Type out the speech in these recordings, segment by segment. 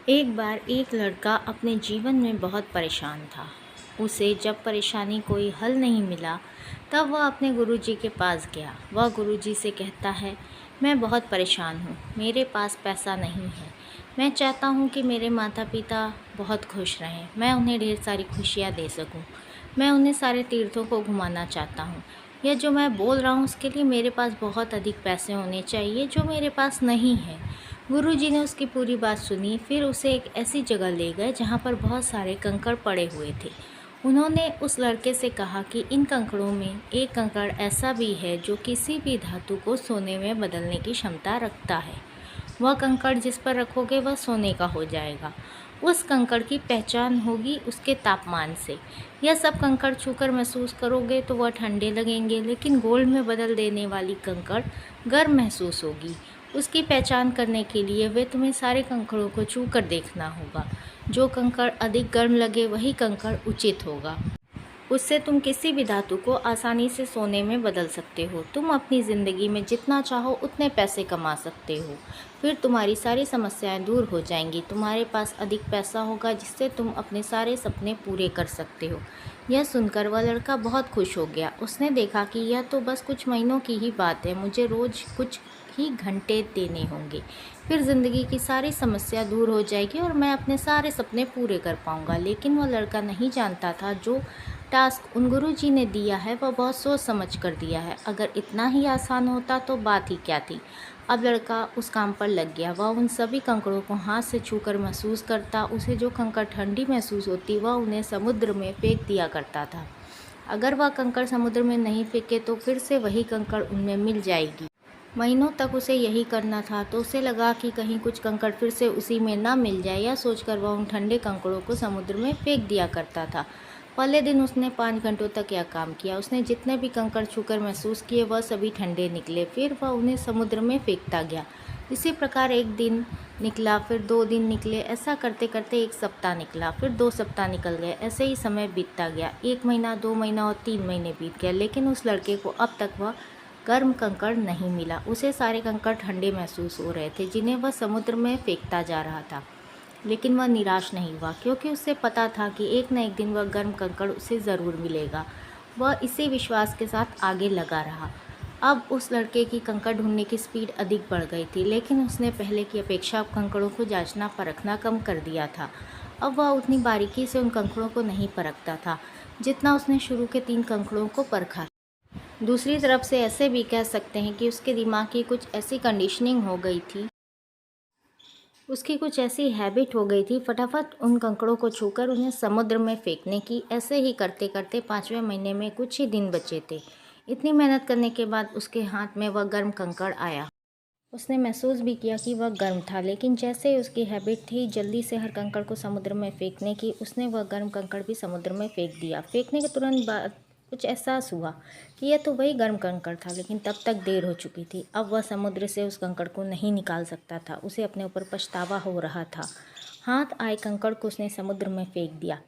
एक बार एक लड़का अपने जीवन में बहुत परेशान था। उसे जब परेशानी कोई हल नहीं मिला तब वह अपने गुरुजी के पास गया। वह गुरुजी से कहता है, मैं बहुत परेशान हूँ, मेरे पास पैसा नहीं है। मैं चाहता हूँ कि मेरे माता पिता बहुत खुश रहें, मैं उन्हें ढेर सारी खुशियाँ दे सकूँ। मैं उन्हें सारे तीर्थों को घुमाना चाहता हूँ। यह जो मैं बोल रहा हूँ उसके लिए मेरे पास बहुत अधिक पैसे होने चाहिए जो मेरे पास नहीं है। गुरुजी ने उसकी पूरी बात सुनी। फिर उसे एक ऐसी जगह ले गए जहाँ पर बहुत सारे कंकड़ पड़े हुए थे। उन्होंने उस लड़के से कहा कि इन कंकड़ों में एक कंकड़ ऐसा भी है जो किसी भी धातु को सोने में बदलने की क्षमता रखता है। वह कंकड़ जिस पर रखोगे वह सोने का हो जाएगा। उस कंकड़ की पहचान होगी उसके तापमान से। यह सब कंकड़ छूकर महसूस करोगे तो वह ठंडे लगेंगे, लेकिन गोल्ड में बदल देने वाली कंकड़ गर्म महसूस होगी। उसकी पहचान करने के लिए वे तुम्हें सारे कंकड़ों को छू कर देखना होगा। जो कंकड़ अधिक गर्म लगे वही कंकड़ उचित होगा। उससे तुम किसी भी धातु को आसानी से सोने में बदल सकते हो। तुम अपनी ज़िंदगी में जितना चाहो उतने पैसे कमा सकते हो। फिर तुम्हारी सारी समस्याएं दूर हो जाएंगी। तुम्हारे पास अधिक पैसा होगा जिससे तुम अपने सारे सपने पूरे कर सकते हो। यह सुनकर वह लड़का बहुत खुश हो गया। उसने देखा कि यह तो बस कुछ महीनों की ही बात है, मुझे रोज़ कुछ ही घंटे देने होंगे। फिर ज़िंदगी की सारी समस्या दूर हो जाएगी और मैं अपने सारे सपने पूरे कर पाऊँगा। लेकिन वह लड़का नहीं जानता था जो टास्क उन गुरुजी ने दिया है वह बहुत सोच समझ कर दिया है। अगर इतना ही आसान होता तो बात ही क्या थी। अब लड़का उस काम पर लग गया। वह उन सभी कंकड़ों को हाथ से छूकर महसूस करता। उसे जो कंकड़ ठंडी महसूस होती वह उन्हें समुद्र में फेंक दिया करता था। अगर वह कंकड़ समुद्र में नहीं फेंके तो फिर से वही कंकड़ उनमें मिल जाएगी। महीनों तक उसे यही करना था, तो उसे लगा कि कहीं कुछ कंकड़ फिर से उसी में ना मिल जाए। यह सोचकर वह उन ठंडे कंकड़ों को समुद्र में फेंक दिया करता था। पहले दिन उसने 5 घंटों तक यह काम किया। उसने जितने भी कंकड़ छूकर महसूस किए वह सभी ठंडे निकले। फिर वह उन्हें समुद्र में फेंकता गया। इसी प्रकार एक दिन निकला, फिर 2 दिन निकले। ऐसा करते करते 1 सप्ताह निकला, फिर 2 सप्ताह निकल गए। ऐसे ही समय बीतता गया। 1 महीना, 2 महीना और 3 महीने बीत गए, लेकिन उस लड़के को अब तक वह गर्म कंकड़ नहीं मिला। उसे सारे कंकड़ ठंडे महसूस हो रहे थे जिन्हें वह समुद्र में फेंकता जा रहा था। लेकिन वह निराश नहीं हुआ, क्योंकि उसे पता था कि एक न एक दिन वह गर्म कंकड़ उसे ज़रूर मिलेगा। वह इसी विश्वास के साथ आगे लगा रहा। अब उस लड़के की कंकड़ ढूंढने की स्पीड अधिक बढ़ गई थी, लेकिन उसने पहले की अपेक्षा कंकड़ों को जांचना परखना कम कर दिया था। अब वह उतनी बारीकी से उन कंकड़ों को नहीं परखता था जितना उसने शुरू के 3 कंकड़ों को परखा। दूसरी तरफ से ऐसे भी कह सकते हैं कि उसके दिमाग की कुछ ऐसी कंडीशनिंग हो गई थी, उसकी कुछ ऐसी हैबिट हो गई थी फटाफट उन कंकड़ों को छूकर उन्हें समुद्र में फेंकने की। ऐसे ही करते करते 5वें महीने में कुछ ही दिन बचे थे। इतनी मेहनत करने के बाद उसके हाथ में वह गर्म कंकड़ आया। उसने महसूस भी किया कि वह गर्म था, लेकिन जैसे ही उसकी हैबिट थी जल्दी से हर कंकड़ को समुद्र में फेंकने की, उसने वह गर्म कंकड़ भी समुद्र में फेंक दिया। फेंकने के तुरंत बाद कुछ एहसास हुआ कि यह तो वही गर्म कंकड़ था, लेकिन तब तक देर हो चुकी थी। अब वह समुद्र से उस कंकड़ को नहीं निकाल सकता था। उसे अपने ऊपर पछतावा हो रहा था। हाथ आए कंकड़ को उसने समुद्र में फेंक दिया।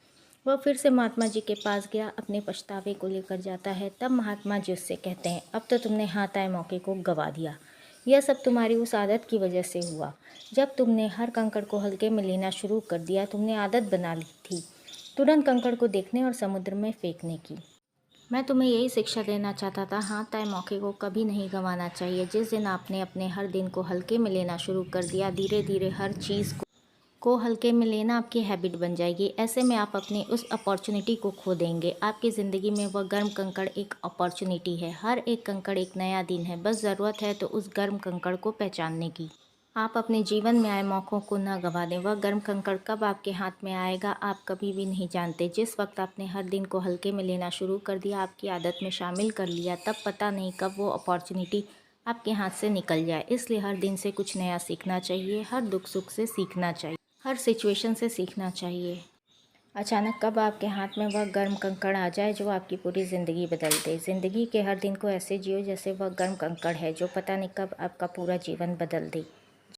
वह फिर से महात्मा जी के पास गया, अपने पछतावे को लेकर जाता है। तब महात्मा जी उससे कहते हैं, अब तो तुमने हाथ आए मौके को गंवा दिया। यह सब तुम्हारी उस आदत की वजह से हुआ। जब तुमने हर कंकड़ को हल्के में लेना शुरू कर दिया, तुमने आदत बना ली थी तुरंत कंकड़ को देखने और समुद्र में फेंकने की। मैं तुम्हें यही शिक्षा देना चाहता था, हाथ आए मौके को कभी नहीं गंवाना चाहिए। जिस दिन आपने अपने हर दिन को हल्के में लेना शुरू कर दिया, धीरे धीरे हर चीज़ को हल्के में लेना आपकी हैबिट बन जाएगी। ऐसे में आप अपनी उस अपॉर्चुनिटी को खो देंगे। आपकी ज़िंदगी में वह गर्म कंकड़ एक अपॉर्चुनिटी है। हर एक कंकड़ एक नया दिन है, बस ज़रूरत है तो उस गर्म कंकड़ को पहचानने की। आप अपने जीवन में आए मौक़ों को न गंवा दें। वह गर्म कंकड़ कब आपके हाथ में आएगा आप कभी भी नहीं जानते। जिस वक्त आपने हर दिन को हल्के में लेना शुरू कर दिया, आपकी आदत में शामिल कर लिया, तब पता नहीं कब वो अपॉर्चुनिटी आपके हाथ से निकल जाए। इसलिए हर दिन से कुछ नया सीखना चाहिए, हर दुख सुख से सीखना चाहिए, हर सिचुएशन से सीखना चाहिए। अचानक कब आपके हाथ में वह गर्म कंकड़ आ जाए जो आपकी पूरी ज़िंदगी बदल दे। ज़िंदगी के हर दिन को ऐसे जियो जैसे वह गर्म कंकड़ है जो पता नहीं कब आपका पूरा जीवन बदल दे।